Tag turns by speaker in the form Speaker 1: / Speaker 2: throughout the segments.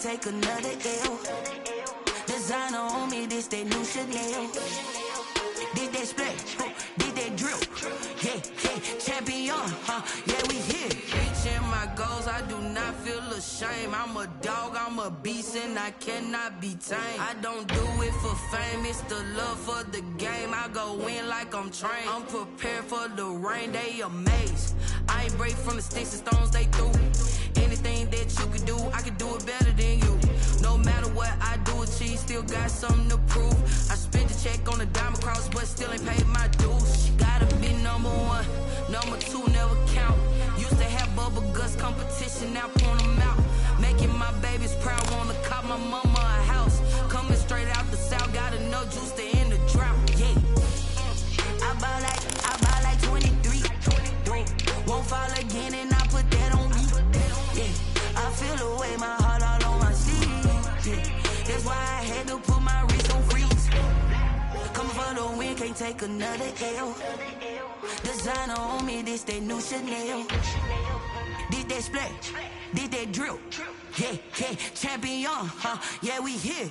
Speaker 1: take another L. Designer on me, this that new Chanel. Did that splash, did that drill. Yeah, champion, yeah, we here. Reaching my goals, I do not feel ashamed. I'm a dog, I'm a beast, and I cannot be tamed. I don't do it for fame, it's the love for the game. I go in like I'm trained. I'm prepared for the rain, they amazed. I ain't break from the sticks and stones they threw. Anything that you could do, I could do it better than you. No matter what I do, achieve, still got something to prove. I spent the check on the diamond cross, but still ain't paid my dues. Gotta be number one, number two never count. Used to have bubble guts competition, now point them out. Making my babies proud, wanna cop my mama a house. Coming straight out the south, got enough juice to end the drought. Yeah, I buy like 23. Won't fall again, and I put that on me. Yeah, I feel the way, my heart all on my sleeve. Yeah, that's why I had to put my wrist on freeze. Coming for the win, can't take another L. Designer on me, this that new Chanel. Did that splash, did that drill. Yeah, champion, yeah, we here.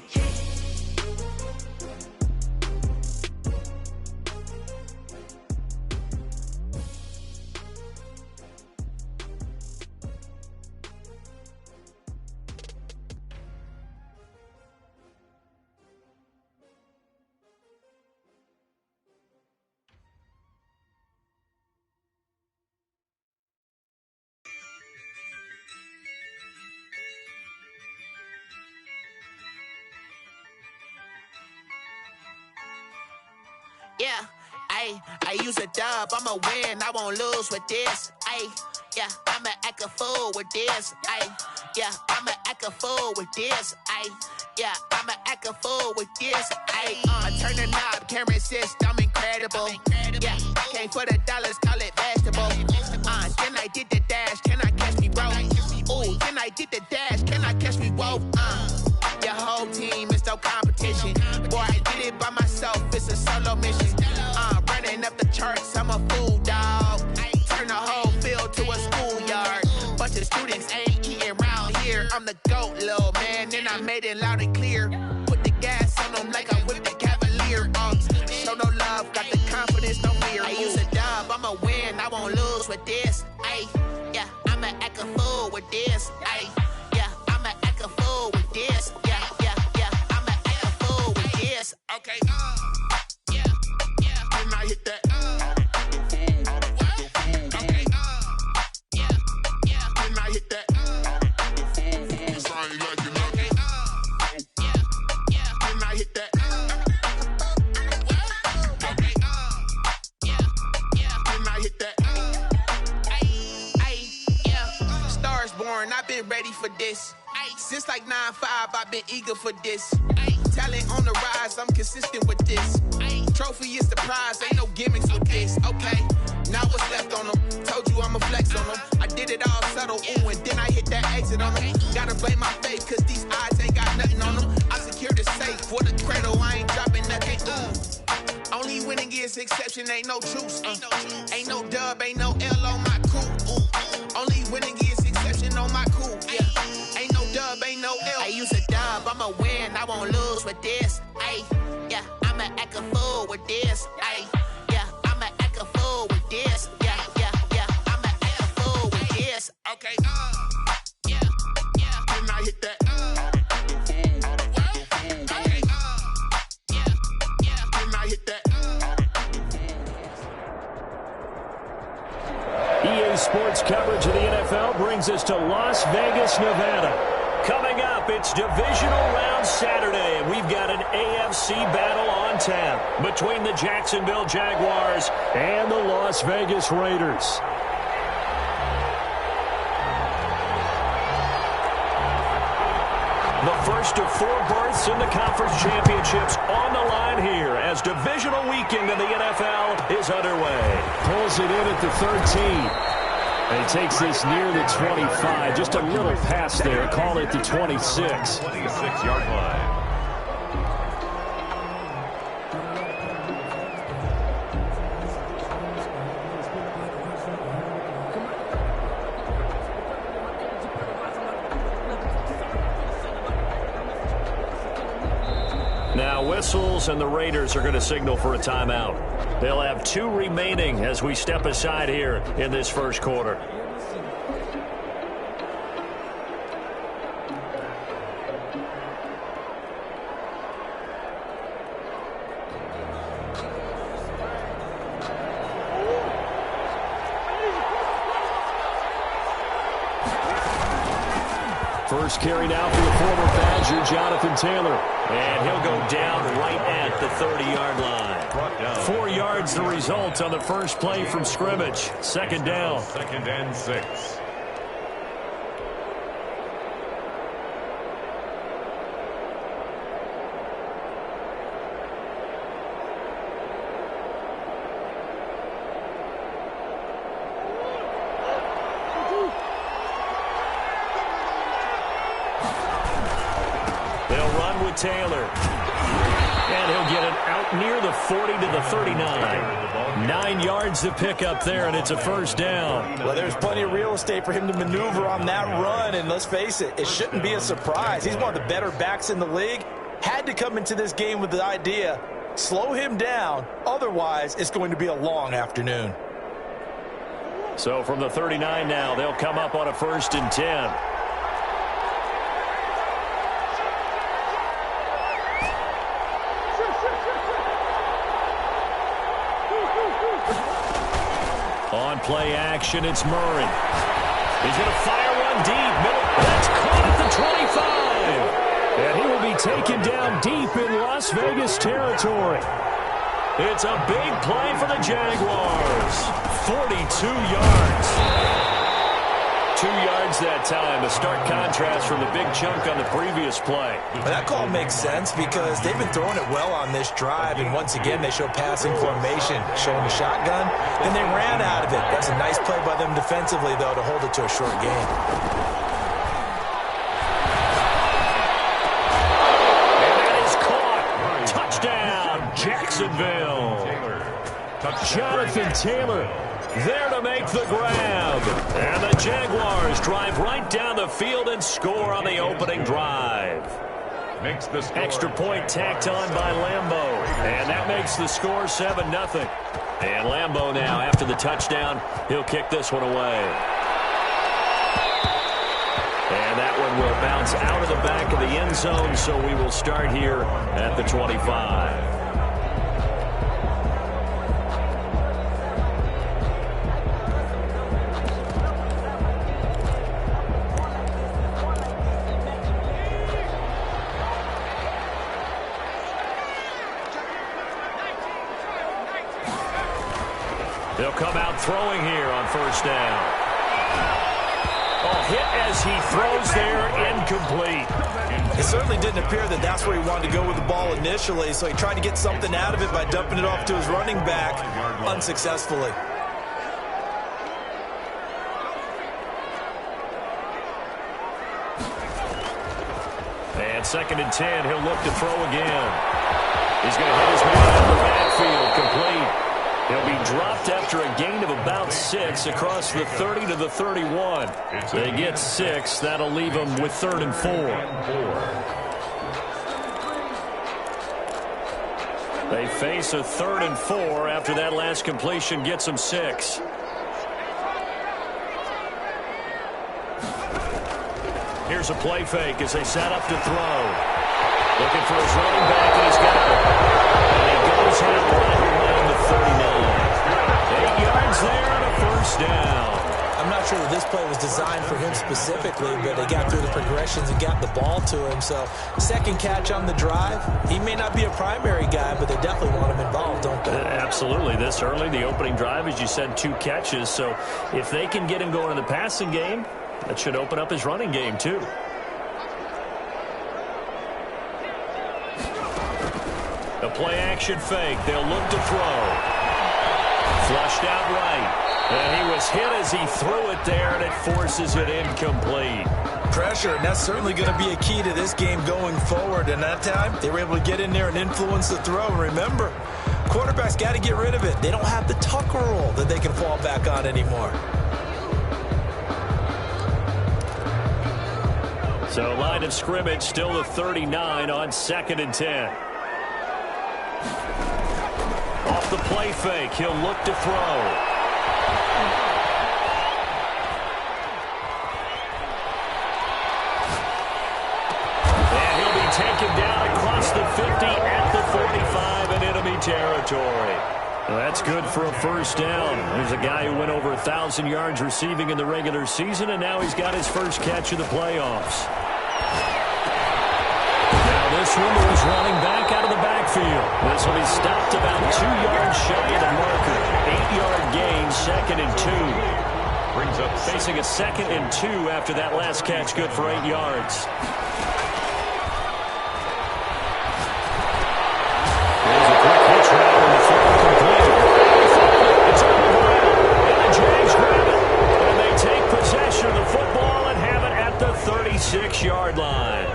Speaker 2: Yeah, I use a dub, I'ma win, I won't lose with this. Yeah, I'ma act a fool with this. Yeah, I'ma act a fool with this. Yeah, I'ma act a fool with this. I turn the knob, can't resist, I'm incredible. Yeah, came for the dollars, call it vegetable. Then I did the dash, can I catch me, bro? Ooh, then I did the dash, can I catch me, whoa? Your whole team is no competition. Boy, I did it by myself, it's a solo mission. Running up the charts, I'm a fool, dog. Turn the whole field to a schoolyard. Bunch of students ain't eating round here. I'm the GOAT, little man, and I made it loud and clear. Put the gas on them like I'm with the Cavalier. Show no love, got the confidence, no fear. I use a dub, I'ma win, I won't lose with this. Yeah, I'ma act a fool with this. Yeah, I'ma act a fool with this. Yeah, I'ma act a fool with this. Okay, yeah, when I hit that. Okay, yeah, when I hit that. Cause I ain't like it, okay, yeah, when I hit that. Okay, yeah, when I hit that. Yeah, stars born, I've been ready for this. Since like 9-5, I've been eager for this. Talent on the rise, I'm consistent with this. Trophy is the prize, ain't no gimmicks with this. Okay, now what's left on them? Told you I'ma flex on them. I did it all subtle, ooh, and then I hit that exit on them. Gotta blame my faith, cause these odds ain't got nothing on them. I secured the safe for the cradle, I ain't dropping nothing. Only winning is exception, ain't no truce. Ain't no dub, ain't no L on my crew. Only winning is exception on my crew. Yeah. Ain't no dub, ain't no L. I use a dub, I'ma win, I won't lose with this. Yeah, I'ma act a fool with this. Yeah, I'ma act a fool with this. Yeah, I'ma act a fool with this. Okay, yeah, when I hit that. Okay, yeah, when I hit that.
Speaker 3: EA Sports coverage of the NFL brings us to Las Vegas, Nevada. Coming up, it's Divisional Round Saturday, and we've got an AFC battle on tap between the Jacksonville Jaguars and the Las Vegas Raiders. The first of 4 berths in the conference championships on the line here as divisional weekend in the NFL is underway.
Speaker 4: Pulls it in at the 13. And he takes this near the 25. Just a little pass there. Call it the 26.
Speaker 3: 26-yard line. Now whistles, and the Raiders are going to signal for a timeout. They'll have 2 remaining as we step aside here in this first quarter.
Speaker 4: First carry now for the former Badger, Jonathan Taylor. And he'll go down right at the 30-yard line.
Speaker 3: 4 yards the result on the first play from scrimmage. Second down.
Speaker 5: 2nd and 6.
Speaker 3: Taylor. And he'll get it out near the 40 to the 39. 9 yards to pick up there, and it's a first down.
Speaker 6: Well, there's plenty of real estate for him to maneuver on that run, and let's face it, it shouldn't be a surprise. He's one of the better backs in the league. Had to come into this game with the idea, slow him down, otherwise it's going to be a long afternoon.
Speaker 3: So from the 39 now, they'll come up on a 1st and 10. On play action, it's Murray. He's going to fire one deep. Middle. That's caught at the 25. And he will be taken down deep in Las Vegas territory. It's a big play for the Jaguars. 42 yards. 2 yards that time. A stark contrast from the big chunk on the previous play.
Speaker 6: Well, that call makes sense because they've been throwing it well on this drive, and once again they show passing formation, showing the shotgun, and they ran out of it. That's a nice play by them defensively, though, to hold it to a short game.
Speaker 3: And that is caught. Touchdown, Jacksonville. Jonathan Taylor there to make the grab. And the Jaguars drive right down the field and score on the opening drive.
Speaker 5: Makes the score.
Speaker 3: Extra point tacked on by Lambo. And that makes the score 7-0. And Lambo now, after the touchdown, he'll kick this one away. And that one will bounce out of the back of the end zone, so we will start here at the 25. They'll come out throwing here on 1st down. Oh, hit as he throws there, incomplete.
Speaker 6: It certainly didn't appear that that's where he wanted to go with the ball initially, so he tried to get something out of it by dumping it off to his running back unsuccessfully.
Speaker 3: And 2nd and 10, he'll look to throw again. He's going to hit his man in the backfield, complete. He'll be dropped after a gain of about 6 across the 30 to the 31. They get 6. That'll leave them with 3rd and 4. They face a 3rd and 4 after that last completion gets them 6. Here's a play fake as they set up to throw. Looking for his running back, and he's got it. And he goes out right around the 39. 8 yards there on a 1st down.
Speaker 6: I'm not sure that this play was designed for him specifically, but they got through the progressions and got the ball to him. So, 2nd catch on the drive. He may not be a primary guy, but they definitely want him involved, don't they?
Speaker 3: Absolutely. This early, the opening drive, as you said, 2 catches. So, if they can get him going in the passing game, that should open up his running game, too. A play-action fake. They'll look to throw. Flushed out right. And he was hit as he threw it there, and it forces it incomplete.
Speaker 6: Pressure, and that's certainly going to be a key to this game going forward. And that time, they were able to get in there and influence the throw. And remember, quarterbacks got to get rid of it. They don't have the tuck rule that they can fall back on anymore.
Speaker 3: So line of scrimmage still the 39 on 2nd and 10. Off the play fake, he'll look to throw. And he'll be taken down across the 50 at the 45 in enemy territory. Well, that's good for a first down. There's a guy who went over 1,000 yards receiving in the regular season, and now he's got his first catch of the playoffs. Now this one moves running back out of the backfield. This will be stopped about 2 yards shy of the marker. 8-yard gain, 2nd and 2.
Speaker 5: Brings up
Speaker 3: Facing a 2nd and 2 after that last catch, good for 8 yards. There's a quick hitch route on the throw complete. It's on the ground, and the Jags grab it. And they take possession of the football and have it at the 36-yard line.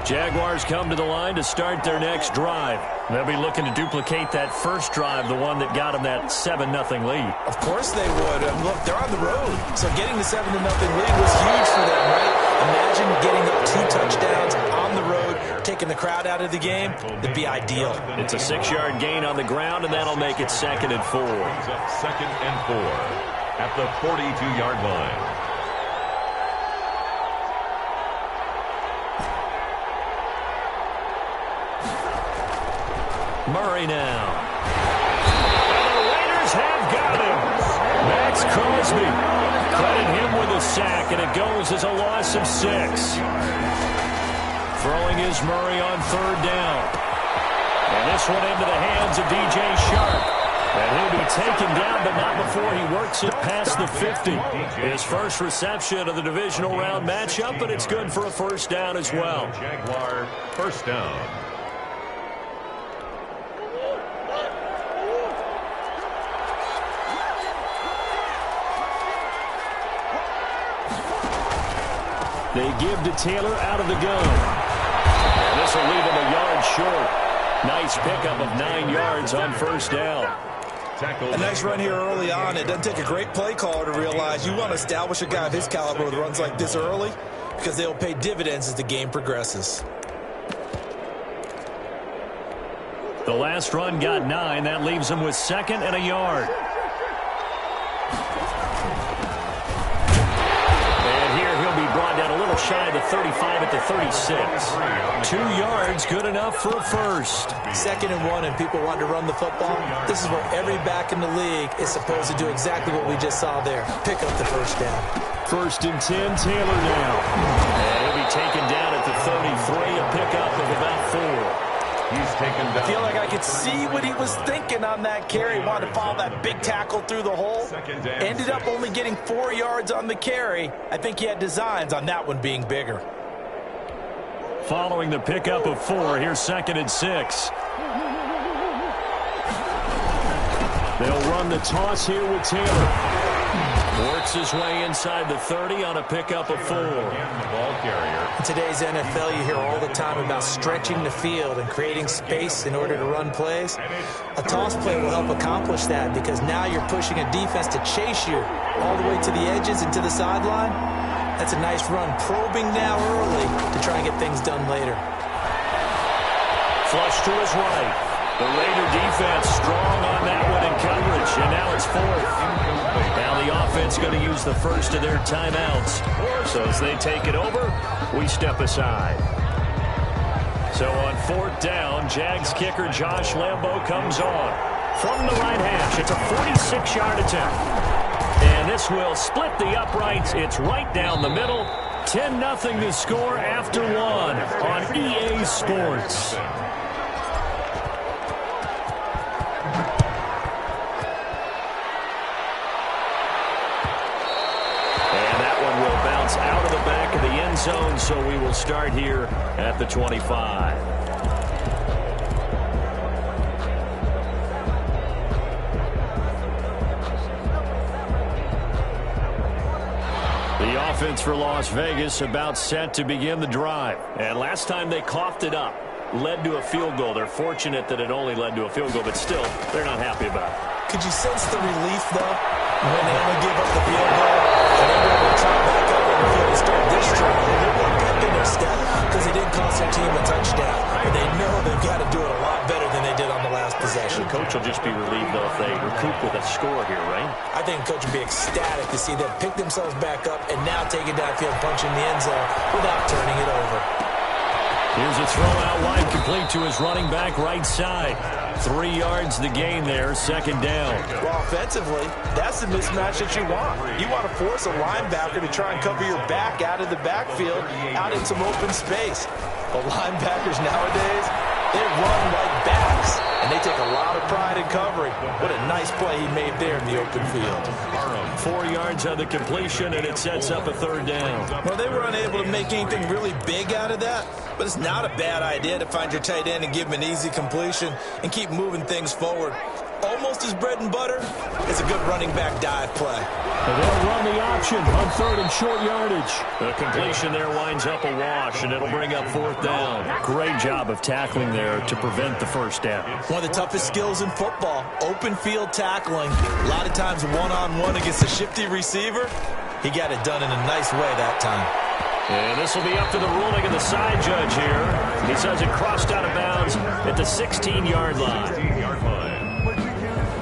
Speaker 3: Jaguars come to the line to start their next drive. They'll be looking to duplicate that first drive, the one that got them that 7-0 lead.
Speaker 6: Of course they would. Look, they're on the road, so getting the 7-0 lead was huge for them, right? Imagine getting up 2 touchdowns on the road, taking the crowd out of the game. It'd be ideal.
Speaker 3: It's a 6-yard gain on the ground, and that'll make it 2nd and 4.
Speaker 5: Brings up 2nd and 4 at the 42-yard line.
Speaker 3: Murray now. And the Raiders have got him. Max Crosby. Credit him with a sack, and it goes as a loss of 6. Throwing is Murray on 3rd down. And this one into the hands of DJ Sharp. And he'll be taken down, but not before he works it past the 50. His first reception of the divisional round matchup, but it's good for a first down as well.
Speaker 5: Jaguar first down.
Speaker 3: They give to Taylor out of the gun. And this will leave him a yard short. Nice pickup of 9 yards on first down.
Speaker 6: A nice run here early on. It doesn't take a great play caller to realize you want to establish a guy of his caliber with runs like this early because they'll pay dividends as the game progresses.
Speaker 3: The last run got 9. That leaves him with 2nd and a yard. Brought down a little shy of the 35 at the 36. 2 yards, good enough for a first.
Speaker 6: 2nd and 1, and people want to run the football. This is where every back in the league is supposed to do exactly what we just saw there. Pick up the first down.
Speaker 3: 1st and 10, Taylor now. And he'll be taken down at the 33, a pickup of about 4.
Speaker 5: He's taken down.
Speaker 6: I feel like I could see what he was thinking on that carry. He wanted to follow that big tackle through the hole. Ended up only getting 4 yards on the carry. I think he had designs on that one being bigger.
Speaker 3: Following the pickup of 4, here's 2nd and 6. They'll run the toss here with Taylor. Works his way inside the 30 on a pickup of 4.
Speaker 5: Ball carrier.
Speaker 6: In today's NFL, you hear all the time about stretching the field and creating space in order to run plays. A toss play will help accomplish that because now you're pushing a defense to chase you all the way to the edges and to the sideline. That's a nice run, probing now early to try and get things done later.
Speaker 3: Flush to his right. The Raider defense strong on that one in coverage, and now it's 4th. Now the offense going to use the first of their timeouts. So as they take it over, we step aside. So on 4th down, Jags kicker Josh Lambo comes on. From the right hash, it's a 46-yard attempt. And this will split the uprights. It's right down the middle. 10-0 the score after 1 on EA Sports. Out of the back of the end zone, so we will start here at the 25. The offense for Las Vegas about set to begin the drive. And last time they coughed it up, led to a field goal. They're fortunate that it only led to a field goal, but still, they're not happy about it.
Speaker 6: Could you sense the relief, though, when they only give up the field goal and they were able to try back out on the field to start this drive? They were pep in their step because they didn't cost their team a touchdown, but they know they've got to do it a lot better than they did on the last possession.
Speaker 3: The coach will just be relieved, though, if they recoup with a score here, right? I
Speaker 6: think the coach will be ecstatic to see them pick themselves back up and now take it downfield, punch in the end zone without turning it over.
Speaker 3: Here's a throw out wide, complete to his running back right side. 3 yards the gain there, second down.
Speaker 6: Well, offensively, that's the mismatch that you want. You want to force a linebacker to try and cover your back out of the backfield, out in some open space. But linebackers nowadays, they run like backs, and they take a lot of pride in covering. What a nice play he made there in the open field.
Speaker 3: 4 yards on the completion, and it sets up a third down.
Speaker 6: Well, they were unable to make anything really big out of that, but it's not a bad idea to find your tight end and give him an easy completion and keep moving things forward. Almost his bread and butter is a good running back dive play.
Speaker 3: And they'll run the option on third and short yardage. The completion there winds up a wash, and it'll bring up fourth down. Great job of tackling there to prevent the first down.
Speaker 6: One of the toughest skills in football, open field tackling. A lot of times one-on-one against a shifty receiver. He got it done in a nice way that time.
Speaker 3: And this will be up to the ruling of the side judge here. He says it crossed out of bounds at the 16-yard line.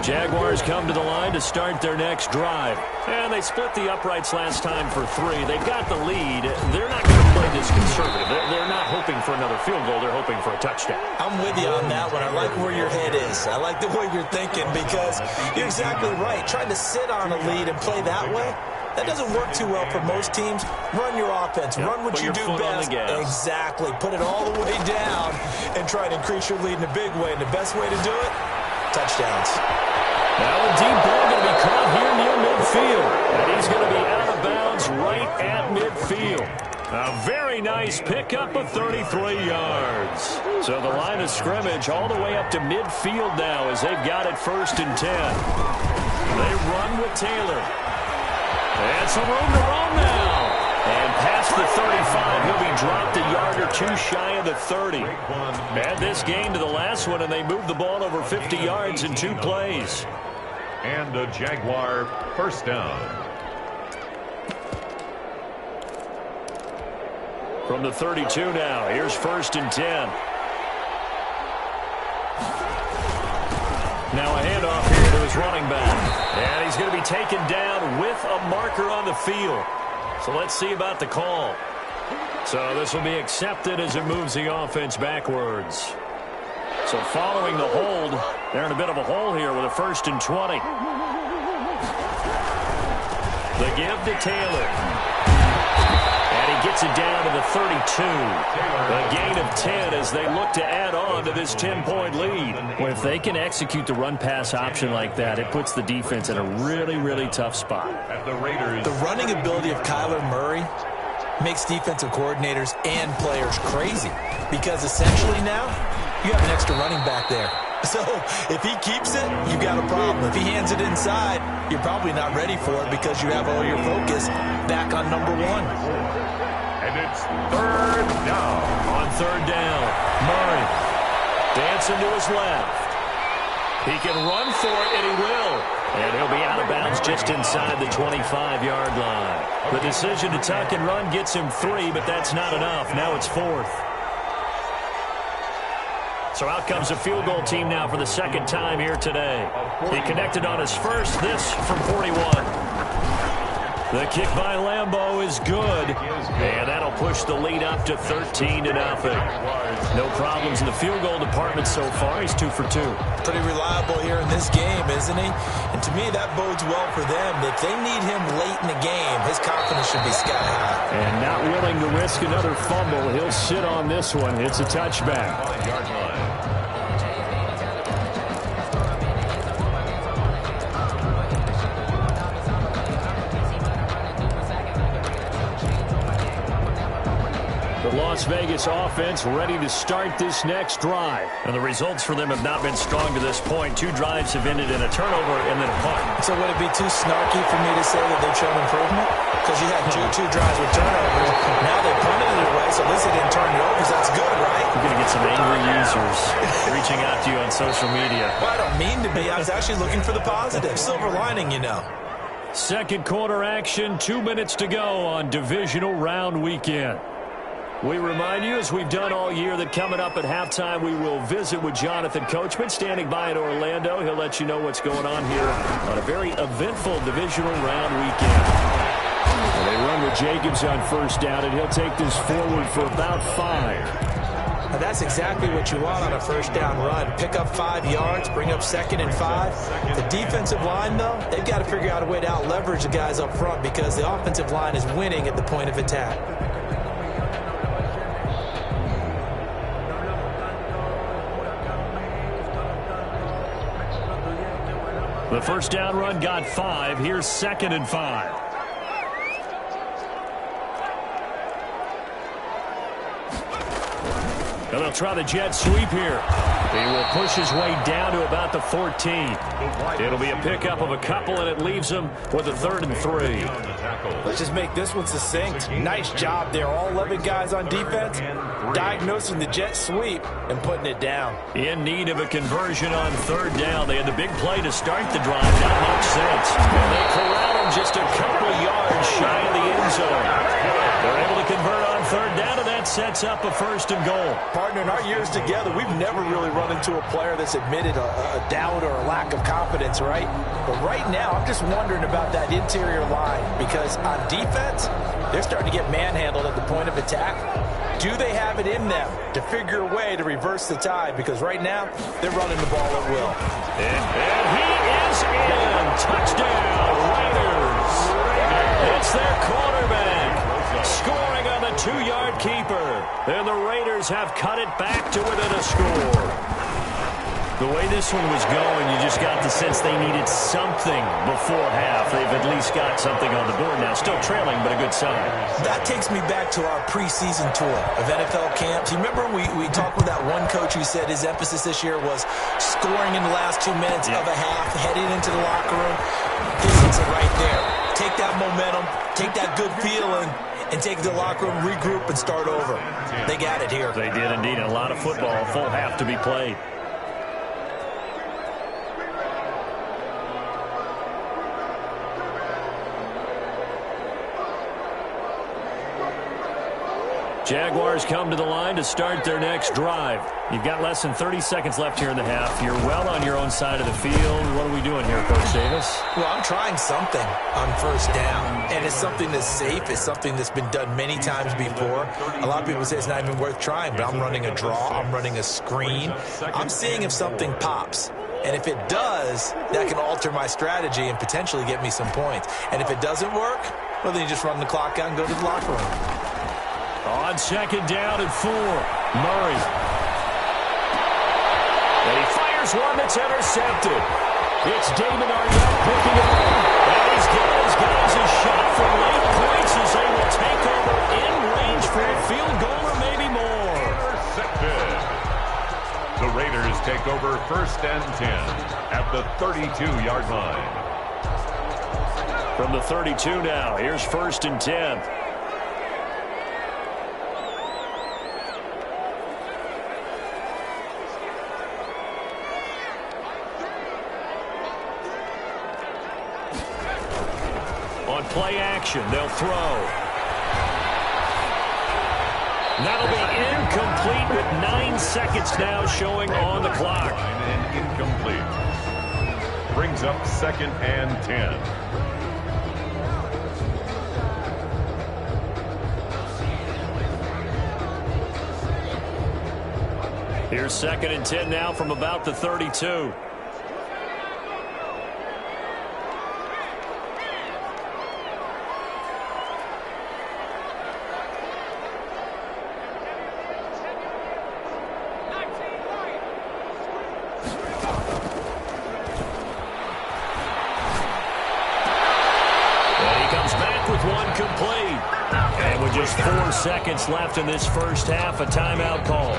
Speaker 3: Jaguars come to the line to start their next drive. And they split the uprights last time for 3. They've got the lead. They're not going to play this conservative. They're not hoping for another field goal. They're hoping for a touchdown.
Speaker 6: I'm with you on that one. I like where your head is. I like the way you're thinking because you're exactly right. Trying to sit on a lead and play that way, that doesn't work too well for most teams. Run your offense. Run what you do best. Exactly. Put it all the way down and try to increase your lead in a big way. And the best way to do it, touchdowns.
Speaker 3: Now a deep ball going to be caught here near midfield. And he's going to be out of bounds right at midfield. A very nice pickup of 33 yards. So the line of scrimmage all the way up to midfield now as they've got it first and 10. They run with Taylor. And some room to roam now. And past the 35, he'll be dropped a yard or 2 shy of the 30. Add this game to the last one, and they moved the ball over 50 yards in 2 plays.
Speaker 5: And a Jaguar first down.
Speaker 3: From the 32 now, here's first and 10. Now a handoff here to his running back. And he's going to be taken down with a marker on the field. So let's see about the call. So this will be accepted as it moves the offense backwards. So following the hold, they're in a bit of a hole here with a first and 20. The give to Taylor. And he gets it down to the 32. A gain of 10 as they look to add on to this 10-point lead. Well, if they can execute the run-pass option like that, it puts the defense in a really, really tough spot.
Speaker 6: The running ability of Kyler Murray makes defensive coordinators and players crazy because essentially now you have an extra running back there. So if he keeps it, you got a problem. If he hands it inside, you're probably not ready for it because you have all your focus back on number 1.
Speaker 5: And it's third down.
Speaker 3: On third down, Murray dancing to his left. He can run for it, and he will. And he'll be out of bounds just inside the 25-yard line. The decision to tuck and run gets him 3, but that's not enough. Now it's 4th. So out comes a field goal team now for the second time here today. He connected on his first, this from 41. The kick by Lambeau is good, and that'll push the lead up to 13-0. No problems in the field goal department so far. He's 2 for 2.
Speaker 6: Pretty reliable here in this game, isn't he? And to me, that bodes well for them. If they need him late in the game, his confidence should be sky high.
Speaker 3: And not willing to risk another fumble, he'll sit on this one. It's a touchback. The Las Vegas offense ready to start this next drive. And the results for them have not been strong to this point. 2 drives have ended in a turnover and then a punt.
Speaker 6: So would it be too snarky for me to say that they've shown improvement? Because you had two drives with turnovers. Now they punted it away, so at least they didn't turn it over. So that's good, right?
Speaker 3: You're going to get some angry users reaching out to you on social media.
Speaker 6: Well, I don't mean to be. I was actually looking for the positive. Silver lining, you know.
Speaker 3: Second quarter action, 2 minutes to go on divisional round weekend. We remind you, as we've done all year, that coming up at halftime, we will visit with Jonathan Coachman, standing by in Orlando. He'll let you know what's going on here on a very eventful divisional round weekend. They run with Jacobs on first down, and he'll take this forward for about 5.
Speaker 6: Now that's exactly what you want on a first down run. Pick up 5 yards, bring up 2nd and 5. The defensive line, though, they've got to figure out a way to out-leverage the guys up front because the offensive line is winning at the point of attack.
Speaker 3: The first down run got 5. Here's 2nd and 5. And they'll try the jet sweep here. He will push his way down to about the 14. It'll be a pickup of a couple, and it leaves him with a 3rd and 3.
Speaker 6: Let's just make this one succinct. Nice job there. All 11 guys on defense diagnosing the jet sweep and putting it down.
Speaker 3: In need of a conversion on 3rd down. They had the big play to start the drive. Not much sense. And they corral him just a couple yards shy of the end zone. They're able to convert on 3rd down, and that sets up a 1st and goal.
Speaker 6: Partner, in our years together, we've never really run into a player that's admitted a doubt or a lack of confidence, right? But right now, I'm just wondering about that interior line because on defense, they're starting to get manhandled at the point of attack. Do they have it in them to figure a way to reverse the tide? Because right now, they're running the ball at will.
Speaker 3: And he is in. Touchdown, Raiders. It's their quarterback. Scoring on the 2-yard keeper. And the Raiders have cut it back to within a score. The way this one was going, you just got the sense they needed something before half. They've at least got something on the board now. Still trailing, but a good sign.
Speaker 6: That takes me back to our preseason tour of NFL camps. You remember we talked with that one coach who said his emphasis this year was scoring in the last 2 minutes of a half, heading into the locker room. This is it right there. Take that momentum, take that good feeling, and take the locker room, regroup, and start over. They got it here.
Speaker 3: They did indeed. A lot of football, full half to be played. Jaguars come to the line to start their next drive. You've got less than 30 seconds left here in the half. You're well on your own side of the field. What are we doing here, Coach Davis?
Speaker 6: Well, I'm trying something on first down, and it's something that's safe. It's something that's been done many times before. A lot of people say it's not even worth trying, but I'm running a draw. I'm running a screen. I'm seeing if something pops. And if it does, that can alter my strategy and potentially get me some points. And if it doesn't work, well, then you just run the clock out and go to the locker room.
Speaker 3: On 2nd down and 4, Murray. And he fires one that's intercepted. It's Damon Arnett picking it up. And he's given his guys a shot for late points as they will take over in range for a field goal or maybe more.
Speaker 5: Intercepted. The Raiders take over 1st and 10 at the 32-yard line.
Speaker 3: From the 32 now, here's 1st and 10. Play action. They'll throw. That'll be incomplete with 9 seconds now showing on the clock.
Speaker 5: And incomplete. Brings up 2nd and 10.
Speaker 3: Here's 2nd and 10 now from about the 32. Just 4 seconds left in this first half, a timeout call.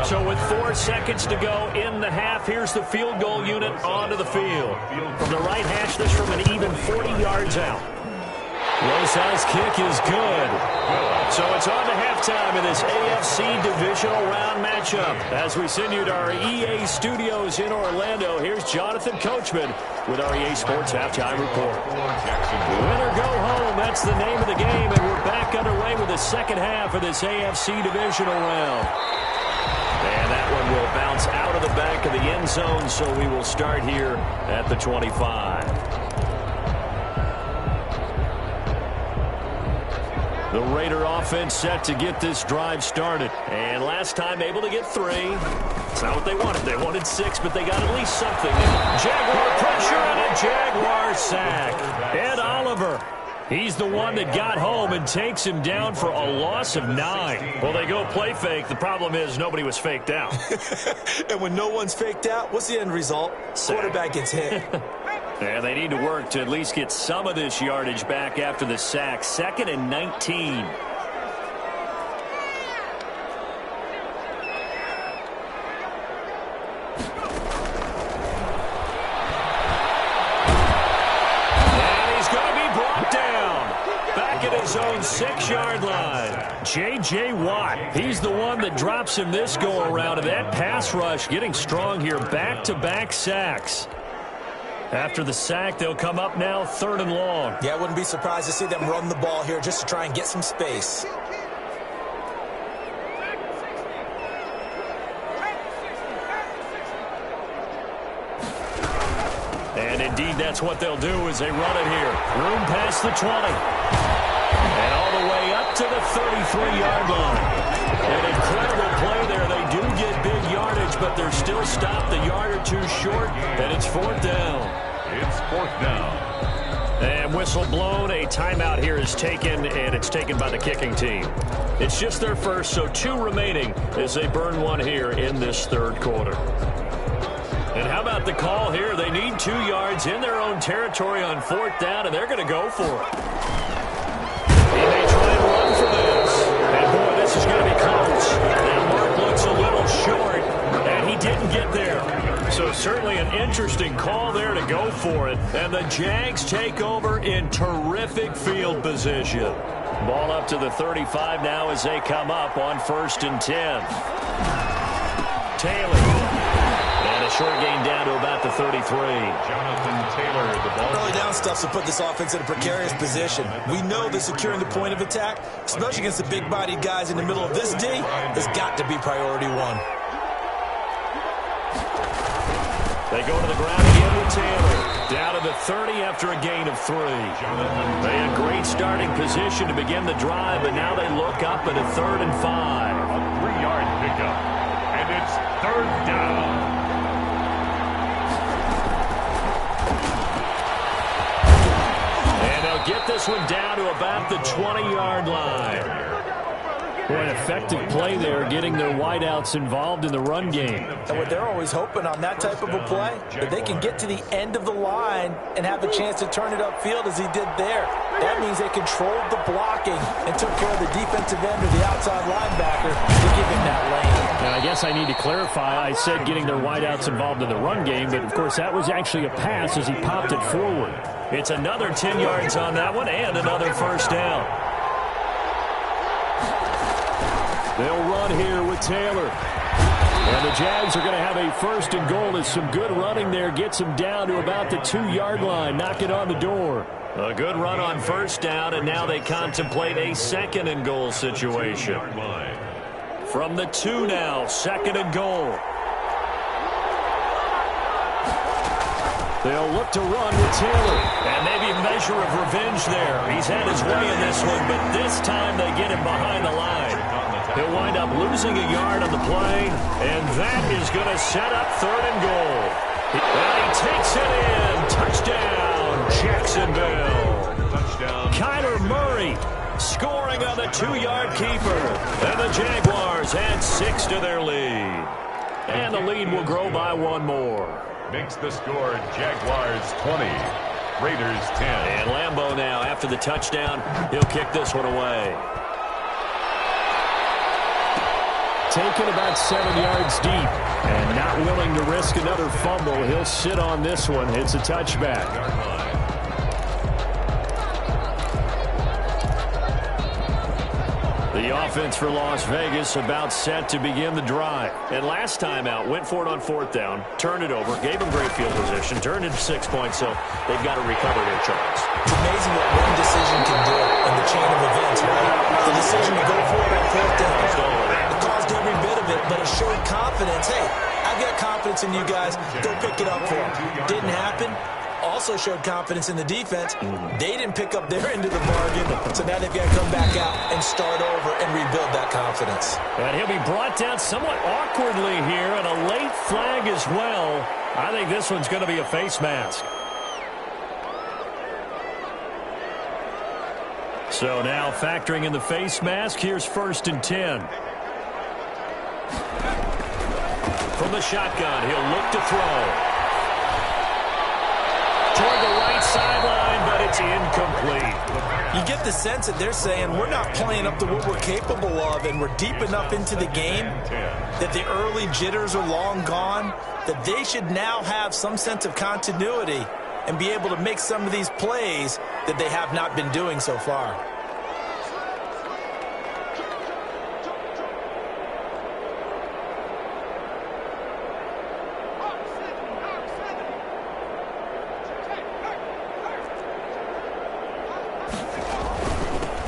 Speaker 3: So with 4 seconds to go in the half, here's the field goal unit onto the field. From the right hash, this from an even 40 yards out. Rosa's kick is good. So it's on to halftime in this AFC divisional round matchup. As we send you to our EA studios in Orlando, here's Jonathan Coachman with our EA Sports Halftime Report. Win or go home, that's the name of the game, and we're back underway with the second half of this AFC divisional round. And that one will bounce out of the back of the end zone, so we will start here at the 25. The Raider offense set to get this drive started. And last time able to get 3. It's not what they wanted. They wanted 6, but they got at least something. Jaguar pressure and a Jaguar sack. Ed Oliver. He's the one that got home and takes him down for a loss of 9. Well, they go play fake. The problem is nobody was faked out.
Speaker 6: And when no one's faked out, what's the end result? Quarterback gets hit.
Speaker 3: And they need to work to at least get some of this yardage back after the sack. 2nd and 19. And he's going to be brought down. Back at his own 6-yard line. J.J. Watt, he's the one that drops him this go-around. And that pass rush getting strong here. Back-to-back sacks. After the sack, they'll come up now 3rd and long.
Speaker 6: Yeah, I wouldn't be surprised to see them run the ball here just to try and get some space.
Speaker 3: And indeed, that's what they'll do as they run it here. Room past the 20. And all the way up to the 33-yard line. An incredible play there. They do get big yardage, but they're still stopped a yard or 2 short, and it's 4th down.
Speaker 5: It's 4th down.
Speaker 3: And whistle blown. A timeout here is taken, and it's taken by the kicking team. It's just their first, so 2 remaining as they burn 1 here in this 3rd quarter. And how about the call here? They need 2 yards in their own territory on 4th down, and they're going to go for it. He may try and run for this. And boy, this is going to be close. That mark looks a little short, and he didn't get there. So certainly an interesting call there to go for it. And the Jags take over in terrific field position. Ball up to the 35 now as they come up on 1st and 10. Taylor. And a short gain down to about the 33.
Speaker 5: Jonathan Taylor, the ball.
Speaker 6: Early down stuff to put this offense in a precarious position. We know that securing the point of attack, especially against the big-bodied guys in the middle of this D, has got to be priority 1.
Speaker 3: They go to the ground again with Taylor. Down to the 30 after a gain of 3. They had great starting position to begin the drive, but now they look up at a 3rd and 5.
Speaker 5: A 3-yard pickup. And it's 3rd down.
Speaker 3: And they'll get this one down to about the 20-yard line. Boy, an effective play there, getting their wideouts involved in the run game.
Speaker 6: And what they're always hoping on that type of a play, that they can get to the end of the line and have a chance to turn it upfield as he did there. That means they controlled the blocking and took care of the defensive end or the outside linebacker to give him that lane.
Speaker 3: Now, I guess I need to clarify. I said getting their wideouts involved in the run game, but, of course, that was actually a pass as he popped it forward. It's another 10 yards on that one and another 1st down. They'll run here with Taylor. And the Jags are going to have a 1st and goal as some good running there gets them down to about the 2-yard line. Knock it on the door. A good run on 1st down, and now they contemplate a 2nd and goal situation. From the 2 now, 2nd and goal. They'll look to run with Taylor. And maybe a measure of revenge there. He's had his way in this one, but this time they get him behind the line. He'll wind up losing a yard on the play, and that is going to set up 3rd and goal. And he takes it in. Touchdown, Jacksonville.
Speaker 5: Touchdown.
Speaker 3: Kyler Murray scoring on the 2-yard keeper. And the Jaguars add 6 to their lead. And the lead will grow by 1 more.
Speaker 5: Makes the score Jaguars 20, Raiders 10.
Speaker 3: And Lambeau now, after the touchdown, he'll kick this one away. Taken about 7 yards deep and not willing to risk another fumble. He'll sit on this one. It's a touchback. The offense for Las Vegas about set to begin the drive. And last time out, went for it on 4th down, turned it over, gave them great field position, turned into 6 points, so they've got to recover here, Charles.
Speaker 6: It's amazing what one decision can do in the chain of events, right? The decision to go for it on 4th down. It caused every bit of it, but it showed confidence. Hey, I've got confidence in you guys. Go pick it up for them. Didn't happen. Also showed confidence in the defense. They didn't pick up their end of the bargain, so now they've got to come back out and start over and rebuild that confidence.
Speaker 3: And he'll be brought down somewhat awkwardly here, and a late flag as well. I think this one's going to be a face mask. So now factoring in the face mask, here's 1st and 10. From the shotgun, he'll look to throw. Toward the right sideline, but it's incomplete.
Speaker 6: You get the sense that they're saying we're not playing up to what we're capable of, and we're deep enough into the game that the early jitters are long gone, that they should now have some sense of continuity and be able to make some of these plays that they have not been doing so far.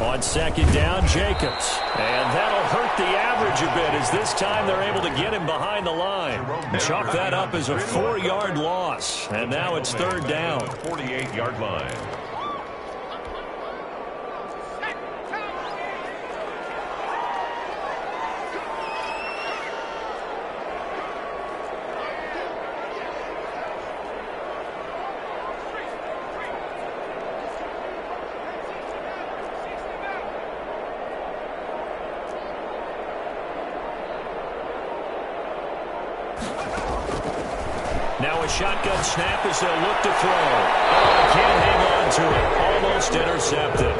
Speaker 3: On 2nd down, Jacobs. And that'll hurt the average a bit as this time they're able to get him behind the line. Chalk that up as a 4-yard loss. And now it's 3rd down.
Speaker 5: 48-yard line.
Speaker 3: Now a shotgun snap as they'll look to throw. Oh, can't hang on to it. Almost intercepted.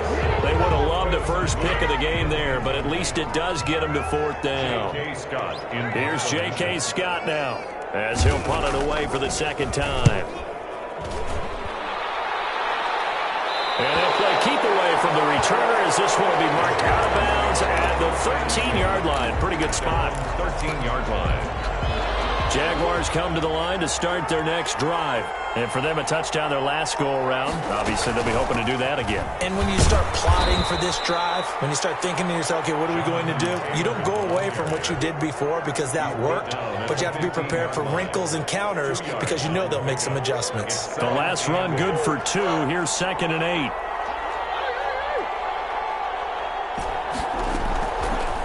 Speaker 3: They would have loved the first pick of the game there, but at least it does get them to 4th down. Here's J.K. Scott now as he'll punt it away for the 2nd time. And if they keep away from the returner, as this one will be marked out of bounds at the 13-yard line. Pretty good spot.
Speaker 5: 13-yard line.
Speaker 3: Jaguars come to the line to start their next drive. And for them, a touchdown their last go-around. Obviously, they'll be hoping to do that again.
Speaker 6: And when you start plotting for this drive, when you start thinking to yourself, okay, what are we going to do? You don't go away from what you did before because that worked, but you have to be prepared for wrinkles and counters because you know they'll make some adjustments.
Speaker 3: The last run good for 2. Here's 2nd and 8.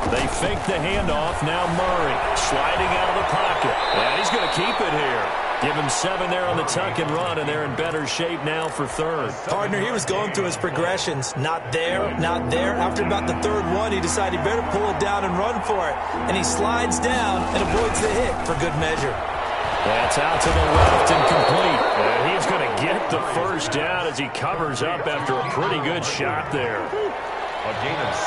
Speaker 3: They fake the handoff. Now Murray sliding out of the pocket. And he's going to keep it here. Give him 7 there on the tuck and run, and they're in better shape now for 3rd.
Speaker 6: Partner, he was going through his progressions. Not there, not there. After about the 3rd one, he decided he better pull it down and run for it. And he slides down and avoids the hit for good measure.
Speaker 3: That's out to the left and complete. And he's going to get the 1st down as he covers up after a pretty good shot there.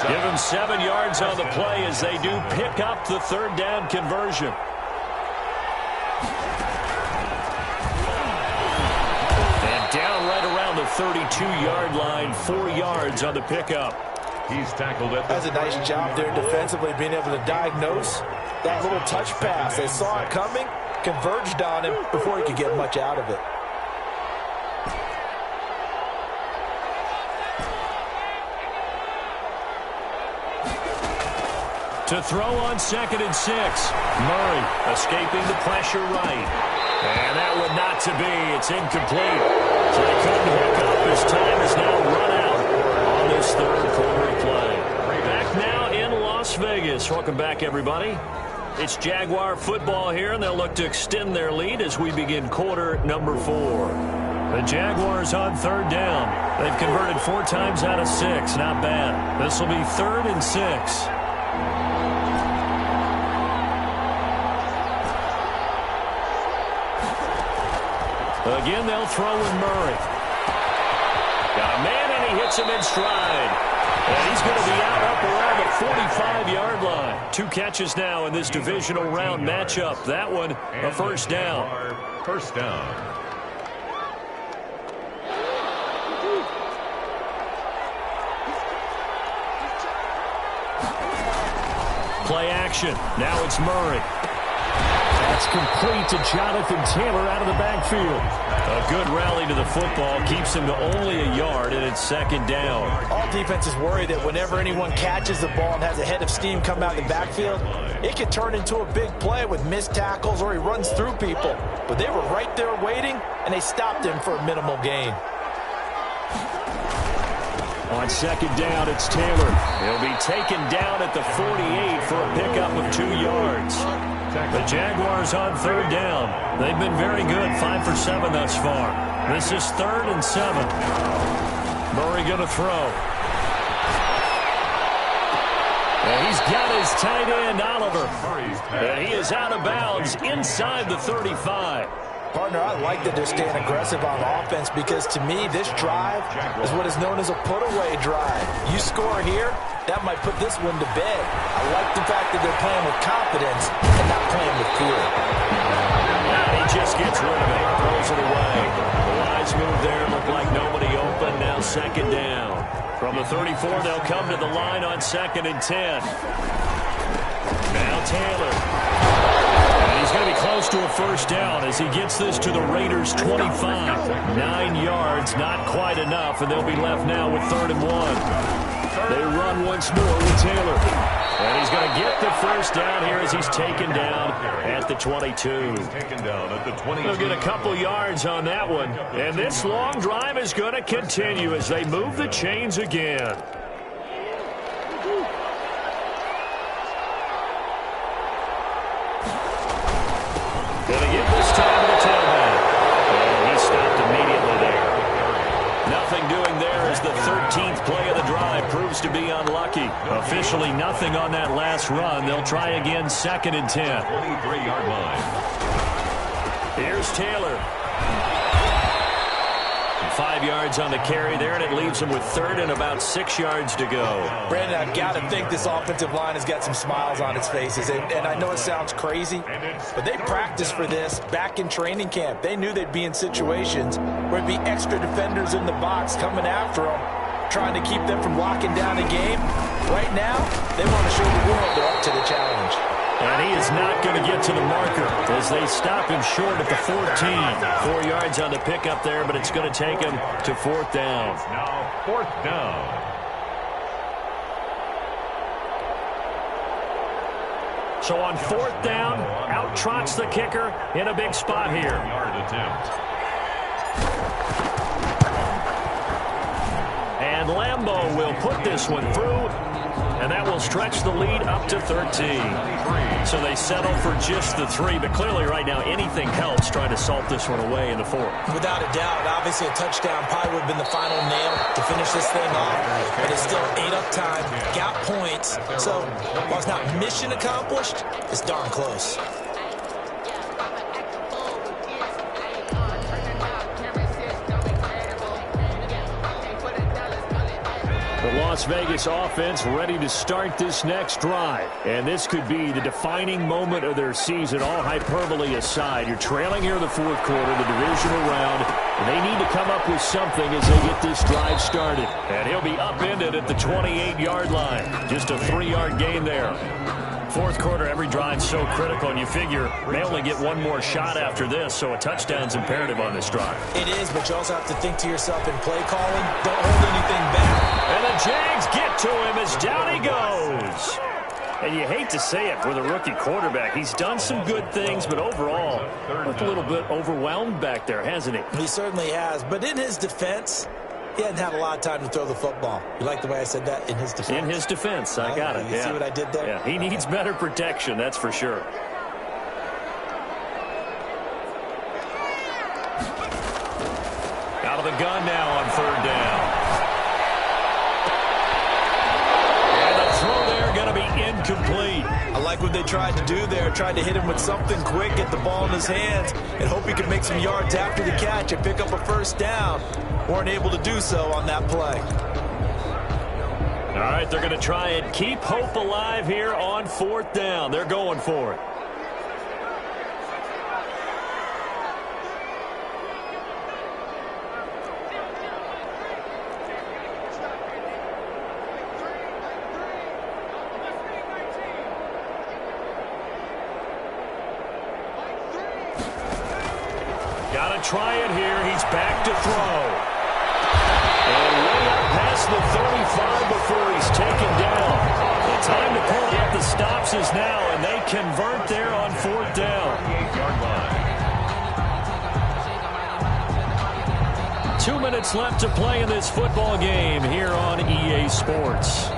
Speaker 3: Give him 7 yards on the play as they do pick up the 3rd down conversion. And down right around the 32-yard line, 4 yards on the pickup.
Speaker 5: He's tackled it.
Speaker 6: That's a nice job there defensively, being able to diagnose that little touch pass. They saw it coming, converged on him before he could get much out of it.
Speaker 3: To throw on 2nd and 6. Murray escaping the pressure right. And that would not to be. It's incomplete. So they couldn't hook up. His time is now run out on this 3rd quarter play. Back now in Las Vegas. Welcome back, everybody. It's Jaguar football here, and they'll look to extend their lead as we begin quarter number 4. The Jaguars on 3rd down. They've converted 4 times out of 6. Not bad. This will be 3rd and 6. Again, they'll throw with Murray. Got a man, and he hits him in stride. And he's going to be out up around the 45-yard line. 2 catches now in this divisional round matchup. That one, a 1st down.
Speaker 5: 1st down.
Speaker 3: action. Now it's Murray. That's complete to Jonathan Taylor out of the backfield. A good rally to the football keeps him to only a yard, and it's second down.
Speaker 6: All defenses worry that whenever anyone catches the ball and has a head of steam come out of the backfield, it can turn into a big play with missed tackles or he runs through people. But they were right there waiting, and they stopped him for a minimal gain.
Speaker 3: On second down, it's Taylor. He'll be taken down at the 48 for a pickup of 2 yards. The Jaguars on third down. They've been very good, 5 for 7 thus far. This is 3rd and 7. Murray going to throw. And he's got his tight end, Oliver. And he is out of bounds inside the 35.
Speaker 6: Partner, I like that they're staying aggressive on offense because, to me, this drive is what is known as a put-away drive. You score here, that might put this one to bed. I like the fact that they're playing with confidence and not playing with fear.
Speaker 3: And he just gets rid of it, throws it away. The wise move there, looked like nobody open, now second down. From the 34, they'll come to the line on 2nd and 10. Now Taylor. He's going to be close to a first down as he gets this to the Raiders' 25. 9 yards, not quite enough, and they'll be left now with 3rd and 1. They run once more with Taylor. And he's going to get the first down here as he's taken down at the 22. They'll get a couple yards on that one. And this long drive is going to continue as they move the chains again. Going to give this time to the tailback. And he stopped immediately there. Nothing doing there as the 13th play of the drive proves to be unlucky. Officially nothing on that last run. They'll try again 2nd and 10.
Speaker 5: 23-yard line.
Speaker 3: Here's Taylor. 5 yards on the carry there, and it leaves him with 3rd and about 6 yards to go.
Speaker 6: Brandon, I've got to think this offensive line has got some smiles on its faces. And I know it sounds crazy, but they practiced for this back in training camp. They knew they'd be in situations where it'd be extra defenders in the box coming after them, trying to keep them from locking down a game. Right now, they want to show the world they're up to the challenge.
Speaker 3: And he is not going to get to the marker as they stop him short at the 14. 4 yards on the pickup there, but it's going to take him to 4th down.
Speaker 5: Now 4th down.
Speaker 3: So on 4th down, out trots the kicker in a big spot here.
Speaker 5: Yard attempt.
Speaker 3: And Lambeau will put this one through, and that will stretch the lead up to 13. So they settle for just the 3, but clearly right now anything helps trying to salt this one away in the 4th.
Speaker 6: Without a doubt, obviously a touchdown probably would have been the final nail to finish this thing off, but it's still ate up time, got points, so while it's not mission accomplished, it's darn close.
Speaker 3: The Las Vegas offense ready to start this next drive. And this could be the defining moment of their season, all hyperbole aside. You're trailing here in the 4th quarter, the divisional round. And they need to come up with something as they get this drive started. And he'll be upended at the 28-yard line. Just a 3-yard gain there. 4th quarter, every drive so critical, and you figure they only get one more shot after this, so a touchdown's imperative on this drive.
Speaker 6: It is, but you also have to think to yourself in play calling, don't hold anything back.
Speaker 3: And the Jags get to him as down he goes. And you hate to say it for the rookie quarterback. He's done some good things, but overall, looked a little bit overwhelmed back there, hasn't he?
Speaker 6: He certainly has, but in his defense, he hadn't had a lot of time to throw the football. You like the way I said that? In his defense?
Speaker 3: In his defense, I got it.
Speaker 6: You see what I did there?
Speaker 3: Yeah, he needs better protection, that's for sure. Out of the gun now on 3rd down. And the throw there going to be incomplete.
Speaker 6: I like what they tried to do there. Tried to hit him with something quick, get the ball in his hands, and hope he could make some yards after the catch and pick up a first down. Weren't able to do so on that play.
Speaker 3: All right, they're going to try and keep hope alive here on 4th down. They're going for it. Gotta try it here. He's back to throw. And way up past the 35 before he's taken down. The time to pull out the stops is now, and they convert there on 4th down. 2 minutes left to play in this football game here on EA Sports.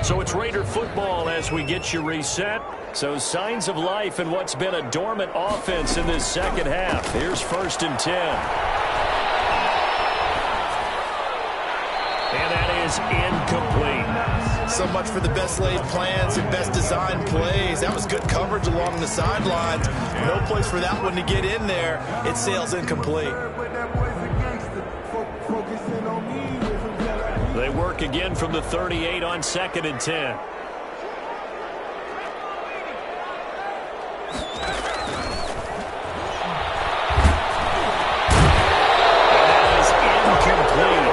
Speaker 3: So it's Raider football as we get you reset. So signs of life in what's been a dormant offense in this second half. Here's 1st and 10. And that is incomplete.
Speaker 6: So much for the best laid plans and best designed plays. That was good coverage along the sidelines. No place for that one to get in there. It sails incomplete.
Speaker 3: They work again from the 38 on 2nd and 10. And that is incomplete.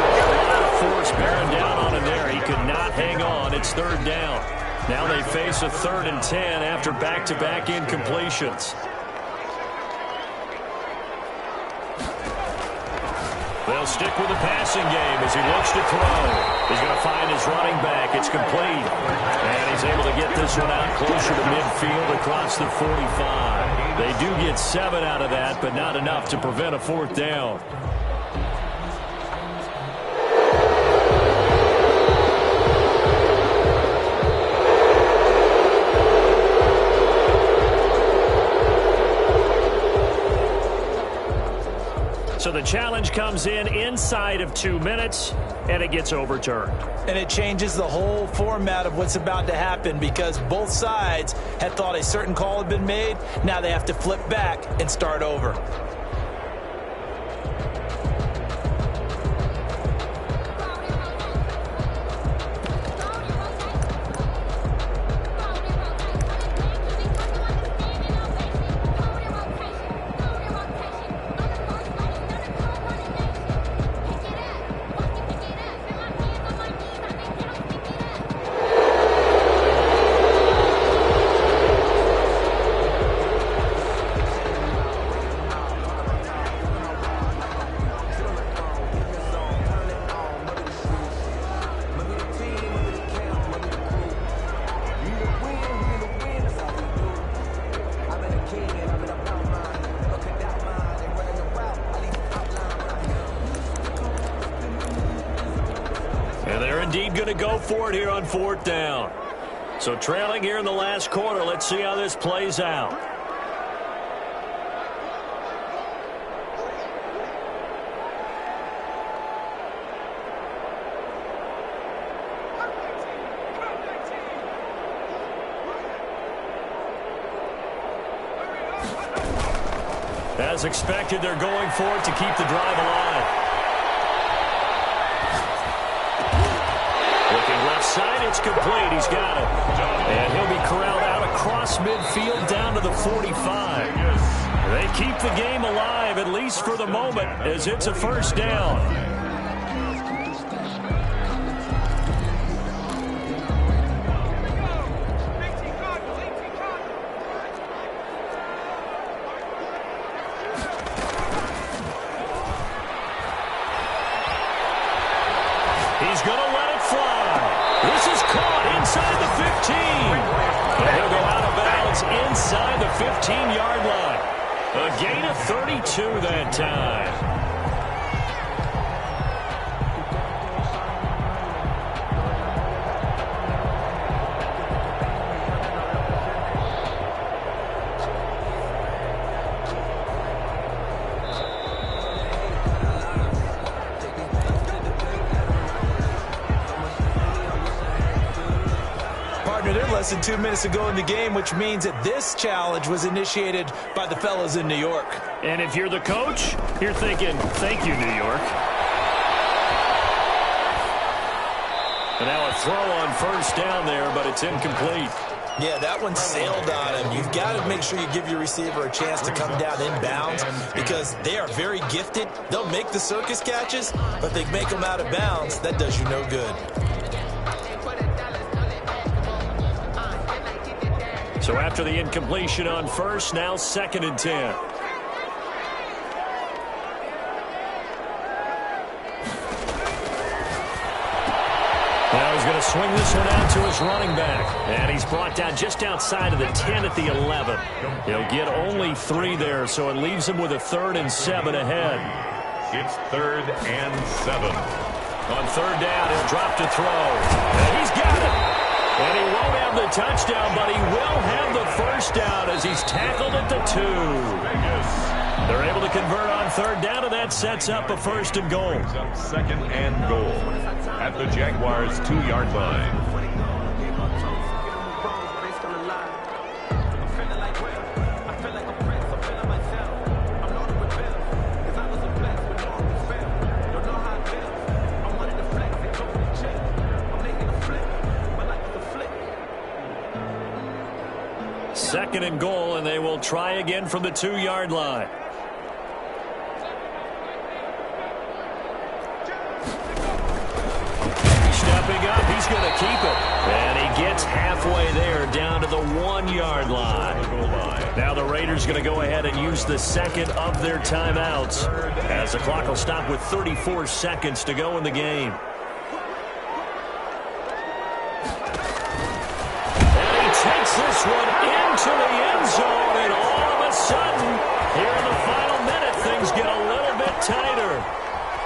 Speaker 3: A lot of force bearing down on him there. He could not hang on. It's 3rd down. Now they face a 3rd and 10 after back-to-back incompletions. They'll stick with the passing game as he looks to throw. He's going to find his running back. It's complete. And he's able to get this one out closer to midfield across the 45. They do get 7 out of that, but not enough to prevent a 4th down. So the challenge comes in inside of 2 minutes, and it gets overturned.
Speaker 6: And it changes the whole format of what's about to happen because both sides had thought a certain call had been made. Now they have to flip back and start over.
Speaker 3: Going to go for it here on 4th down. So trailing here in the last quarter. Let's see how this plays out. As expected, they're going for it to keep the drive alive. Left side, it's complete. He's got it. And he'll be corralled out across midfield down to the 45. They keep the game alive, at least for the moment, as it's a 1st down. He's going to let it fly. This is caught inside the 15. And he'll go out of bounds inside the 15-yard line. A gain of 32 that time.
Speaker 6: partner, there's less than 2 minutes to go in the game, which means that this challenge was initiated by the fellas in New York.
Speaker 3: And if you're the coach, you're thinking, thank you, New York. And now a throw on first down there, but it's incomplete.
Speaker 6: Yeah, that one sailed on him. You've got to make sure you give your receiver a chance to come down inbounds because they are very gifted. They'll make the circus catches, but they make them out of bounds. That does you no good.
Speaker 3: So after the incompletion on first, now 2nd and 10. Now he's going to swing this one out to his running back. And he's brought down just outside of the 10 at the 11. He'll get only 3 there, so it leaves him with a 3rd and 7 ahead.
Speaker 5: It's 3rd and 7.
Speaker 3: On 3rd down, he'll drop to throw. And he's got it. And he won't have the touchdown, but he will have the first down as he's tackled at the 2. They're able to convert on 3rd down, and that sets up a 1st and goal.
Speaker 5: 2nd and goal at the Jaguars' 2-yard line.
Speaker 3: Second and goal, and they will try again from the 2-yard line. Stepping up, he's going to keep it. And he gets halfway there down to the 1-yard line. Now the Raiders going to go ahead and use the second of their timeouts as the clock will stop with 34 seconds to go in the game. Takes this one into the end zone, and all of a sudden, here in the final minute, things get a little bit tighter.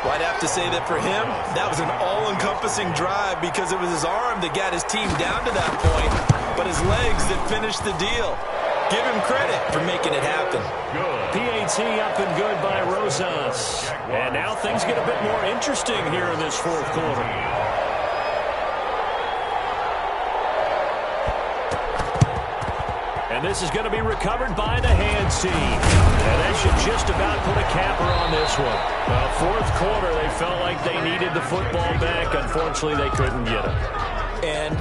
Speaker 6: Well, I'd have to say that for him, that was an all-encompassing drive because it was his arm that got his team down to that point, but his legs that finished the deal. Give him credit for making it happen.
Speaker 3: PAT up and good by Rosas. And now things get a bit more interesting here in this 4th quarter. And this is going to be recovered by the hands team. And that should just about put a capper on this one. Well, 4th quarter, they felt like they needed the football back. Unfortunately, they couldn't get it.
Speaker 6: And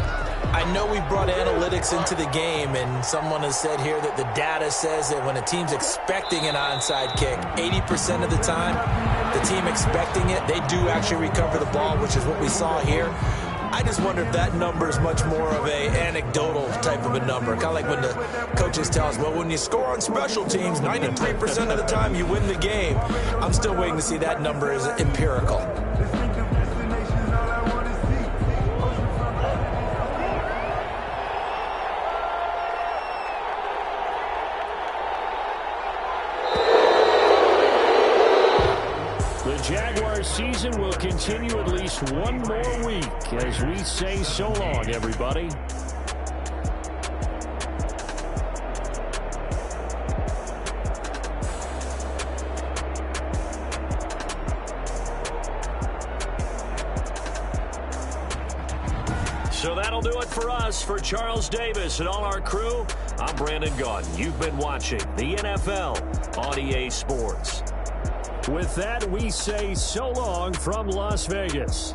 Speaker 6: I know we brought analytics into the game, and someone has said here that the data says that when a team's expecting an onside kick, 80% of the time, the team expecting it, they do actually recover the ball, which is what we saw here. I just wonder if that number is much more of a anecdotal type of a number. Kind of like when the coaches tell us, well, when you score on special teams, 93% of the time you win the game. I'm still waiting to see that number is empirical.
Speaker 3: The Jaguars season will continue at least one more week as we say so long, everybody. So that'll do it for us. For Charles Davis and all our crew, I'm Brandon Gaudin. You've been watching the NFL on EA Sports. With that, we say so long from Las Vegas.